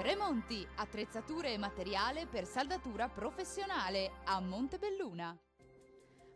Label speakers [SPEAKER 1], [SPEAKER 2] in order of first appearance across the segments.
[SPEAKER 1] Tremonti, attrezzature e materiale per saldatura professionale a Montebelluna.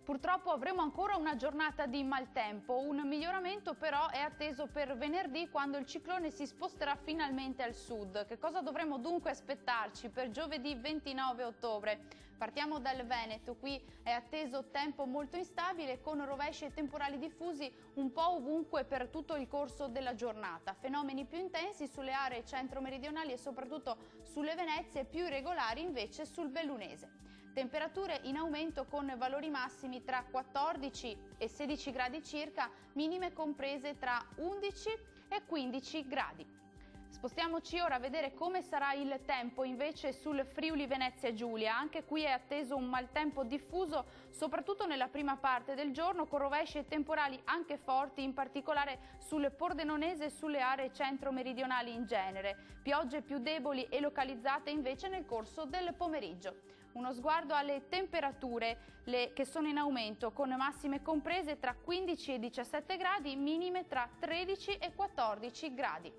[SPEAKER 2] Purtroppo avremo ancora una giornata di maltempo, un miglioramento però è atteso per venerdì quando il ciclone si sposterà finalmente al sud. Che cosa dovremo dunque aspettarci per giovedì 29 ottobre? Partiamo dal Veneto, qui è atteso tempo molto instabile con rovesci e temporali diffusi un po' ovunque per tutto il corso della giornata. Fenomeni più intensi sulle aree centro-meridionali e soprattutto sulle Venezie, più irregolari invece sul Bellunese. Temperature in aumento con valori massimi tra 14 e 16 gradi circa, minime comprese tra 11 e 15 gradi. Spostiamoci ora a vedere come sarà il tempo invece sul Friuli Venezia Giulia. Anche qui è atteso un maltempo diffuso, soprattutto nella prima parte del giorno, con rovesci e temporali anche forti, in particolare sul Pordenonese e sulle aree centro-meridionali in genere. Piogge più deboli e localizzate invece nel corso del pomeriggio. Uno sguardo alle temperature che sono in aumento, con massime comprese tra 15 e 17 gradi, minime tra 13 e 14 gradi.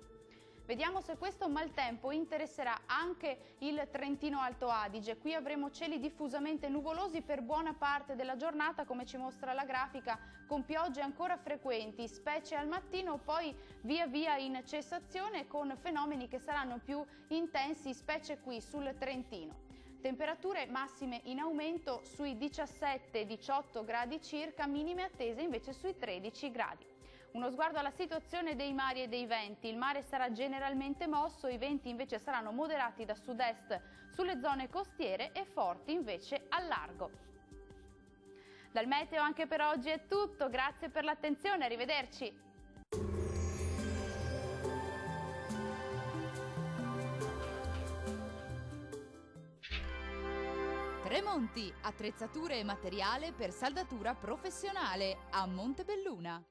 [SPEAKER 2] Vediamo se questo maltempo interesserà anche il Trentino Alto Adige. Qui avremo cieli diffusamente nuvolosi per buona parte della giornata, come ci mostra la grafica, con piogge ancora frequenti, specie al mattino, poi via via in cessazione con fenomeni che saranno più intensi, specie qui sul Trentino. Temperature massime in aumento sui 17-18 gradi circa, minime attese invece sui 13 gradi. Uno sguardo alla situazione dei mari e dei venti. Il mare sarà generalmente mosso, i venti invece saranno moderati da sud-est sulle zone costiere e forti invece al largo. Dal meteo anche per oggi è tutto, grazie per l'attenzione, arrivederci!
[SPEAKER 1] Tremonti, attrezzature e materiale per saldatura professionale a Montebelluna.